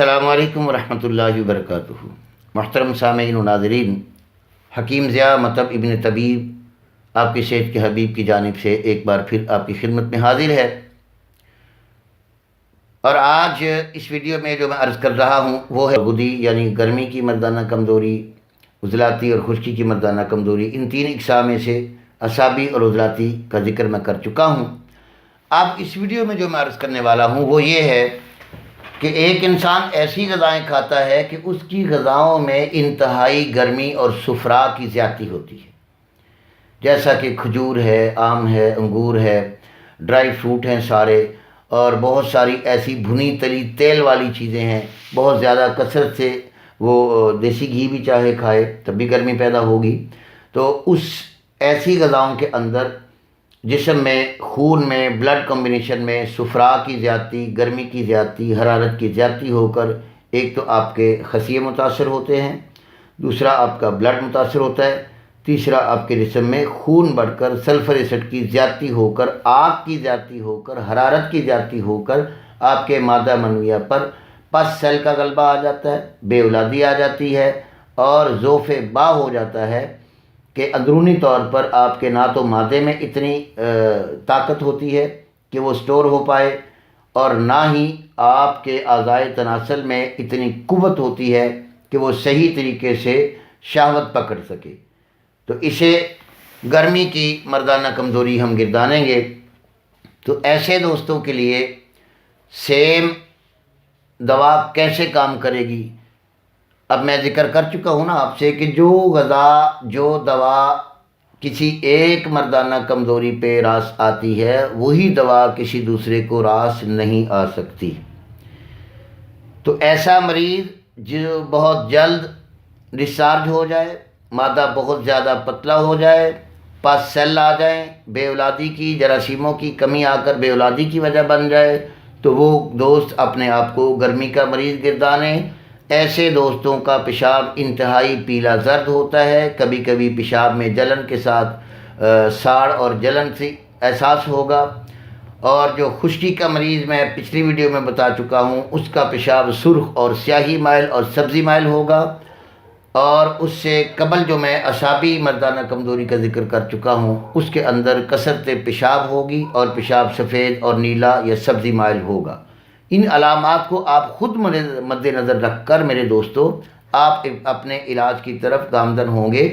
السلام علیکم ورحمۃ اللہ وبرکاتہ۔ محترم سامعین و ناظرین، حکیم ضیاء مطب ابن طبیب آپ کی صحت کے حبیب کی جانب سے ایک بار پھر آپ کی خدمت میں حاضر ہے، اور آج اس ویڈیو میں جو میں عرض کر رہا ہوں وہ ہے غدی یعنی گرمی کی مردانہ کمزوری، عضلاتی اور خشکی کی مردانہ کمزوری۔ ان تین اقسام میں سے اعصابی اور عضلاتی کا ذکر میں کر چکا ہوں۔ اب اس ویڈیو میں جو میں عرض کرنے والا ہوں وہ یہ ہے کہ ایک انسان ایسی غذائیں کھاتا ہے کہ اس کی غذاؤں میں انتہائی گرمی اور صفرا کی زیادتی ہوتی ہے، جیسا کہ کھجور ہے، آم ہے، انگور ہے، ڈرائی فروٹ ہیں سارے، اور بہت ساری ایسی بھنی تلی تیل والی چیزیں ہیں۔ بہت زیادہ کثرت سے وہ دیسی گھی بھی چاہے کھائے تب بھی گرمی پیدا ہوگی۔ تو اس ایسی غذاؤں کے اندر جسم میں، خون میں، بلڈ کمبینیشن میں صفرا کی زیادتی، گرمی کی زیادتی، حرارت کی زیادتی ہو کر ایک تو آپ کے خصیے متاثر ہوتے ہیں، دوسرا آپ کا بلڈ متاثر ہوتا ہے، تیسرا آپ کے جسم میں خون بڑھ کر سلفر ایسڈ کی زیادتی ہو کر، آگ کی زیادتی ہو کر، حرارت کی زیادتی ہو کر آپ کے مادہ منویہ پر پس سیل کا غلبہ آ جاتا ہے، بے اولادی آ جاتی ہے، اور ضعف با ہو جاتا ہے کہ اندرونی طور پر آپ کے نہ تو مادے میں اتنی طاقت ہوتی ہے کہ وہ سٹور ہو پائے، اور نہ ہی آپ کے اعضائے تناسل میں اتنی قوت ہوتی ہے کہ وہ صحیح طریقے سے شہوت پکڑ سکے۔ تو اسے گرمی کی مردانہ کمزوری ہم گردانیں گے۔ تو ایسے دوستوں کے لیے سیم دوا کیسے کام کرے گی؟ اب میں ذکر کر چکا ہوں نا آپ سے کہ جو غذا، جو دوا کسی ایک مردانہ کمزوری پہ راس آتی ہے، وہی دوا کسی دوسرے کو راس نہیں آ سکتی۔ تو ایسا مریض جو بہت جلد ڈسچارج ہو جائے، مادہ بہت زیادہ پتلا ہو جائے، پس سیل آ جائیں، بے اولادی کی، جراثیموں کی کمی آ کر بے اولادی کی وجہ بن جائے، تو وہ دوست اپنے آپ کو گرمی کا مریض گردانے۔ ایسے دوستوں کا پیشاب انتہائی پیلا زرد ہوتا ہے، کبھی کبھی پیشاب میں جلن کے ساتھ ساڑ اور جلن سے احساس ہوگا، اور جو خشکی کا مریض میں پچھلی ویڈیو میں بتا چکا ہوں، اس کا پیشاب سرخ اور سیاہی مائل اور سبزی مائل ہوگا، اور اس سے قبل جو میں اعصابی مردانہ کمزوری کا ذکر کر چکا ہوں، اس کے اندر کثرت پیشاب ہوگی اور پیشاب سفید اور نیلا یا سبزی مائل ہوگا۔ ان علامات کو آپ خود مد نظر رکھ کر میرے دوستو آپ اپنے علاج کی طرف گامزن ہوں گے۔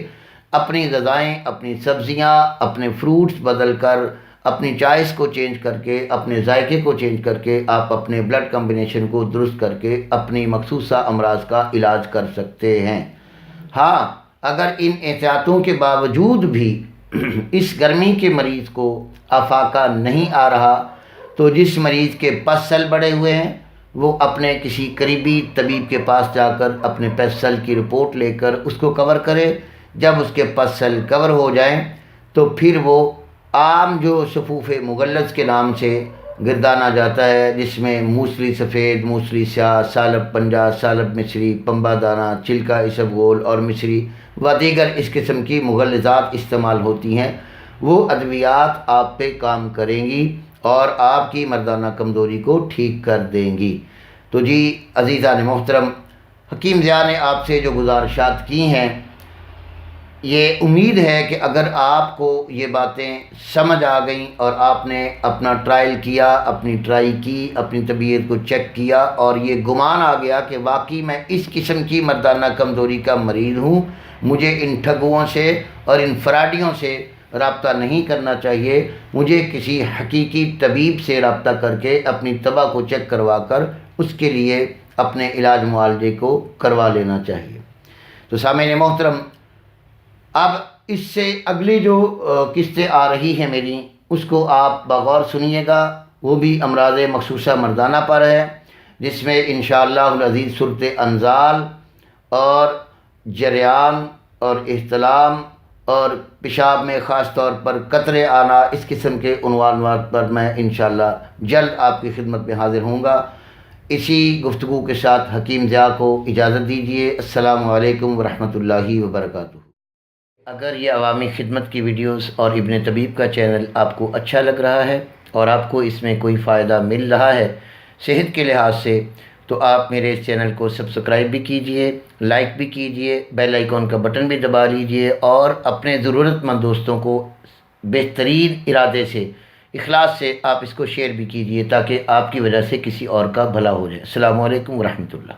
اپنی غذائیں، اپنی سبزیاں، اپنے فروٹس بدل کر، اپنی چائس کو چینج کر کے، اپنے ذائقے کو چینج کر کے، آپ اپنے بلڈ کمبینیشن کو درست کر کے اپنی مخصوصہ امراض کا علاج کر سکتے ہیں۔ ہاں، اگر ان احتیاطوں کے باوجود بھی اس گرمی کے مریض کو افاقہ نہیں آ رہا، تو جس مریض کے پس سیل بڑے ہوئے ہیں وہ اپنے کسی قریبی طبیب کے پاس جا کر اپنے پس سیل کی رپورٹ لے کر اس کو کور کرے۔ جب اس کے پس سیل کور ہو جائیں تو پھر وہ عام جو صفوف مغلظ کے نام سے گردانا جاتا ہے، جس میں موسلی سفید، موسلی سیاہ، سالب پنجہ، سالب مصری، پمبا دانہ، چلکا اسبگول اور مصری و دیگر اس قسم کی مغلظات استعمال ہوتی ہیں، وہ ادویات آپ پہ کام کریں گی اور آپ کی مردانہ کمزوری کو ٹھیک کر دیں گی۔ تو جی عزیزان محترم، حکیم ضیاء نے آپ سے جو گزارشات کی ہیں، یہ امید ہے کہ اگر آپ کو یہ باتیں سمجھ آ گئیں اور آپ نے اپنا ٹرائل کیا، اپنی ٹرائی کی، اپنی طبیعت کو چیک کیا، اور یہ گمان آ گیا کہ واقعی میں اس قسم کی مردانہ کمزوری کا مریض ہوں، مجھے ان ٹھگوں سے اور ان فراڈیوں سے رابطہ نہیں کرنا چاہیے، مجھے کسی حقیقی طبیب سے رابطہ کر کے اپنی طبع کو چیک کروا کر اس کے لیے اپنے علاج معالجے کو کروا لینا چاہیے۔ تو سامعین محترم، اب اس سے اگلی جو قسطیں آ رہی ہیں میری، اس کو آپ بغور سنیے گا۔ وہ بھی امراض مخصوصہ مردانہ پر ہے، جس میں انشاءاللہ العزیز صورت انزال اور جریان اور احتلام اور پیشاب میں خاص طور پر قطرے آنا، اس قسم کے عنوانات پر میں انشاءاللہ جلد آپ کی خدمت میں حاضر ہوں گا۔ اسی گفتگو کے ساتھ حکیم ضیاء کو اجازت دیجیے۔ السلام علیکم ورحمۃ اللہ وبرکاتہ۔ اگر یہ عوامی خدمت کی ویڈیوز اور ابن طبیب کا چینل آپ کو اچھا لگ رہا ہے اور آپ کو اس میں کوئی فائدہ مل رہا ہے صحت کے لحاظ سے، تو آپ میرے اس چینل کو سبسکرائب بھی کیجئے، لائک بھی کیجئے، بیل آئیکن کا بٹن بھی دبا لیجئے، اور اپنے ضرورت مند دوستوں کو بہترین ارادے سے، اخلاص سے آپ اس کو شیئر بھی کیجئے، تاکہ آپ کی وجہ سے کسی اور کا بھلا ہو جائے۔ السلام علیکم ورحمۃ اللہ۔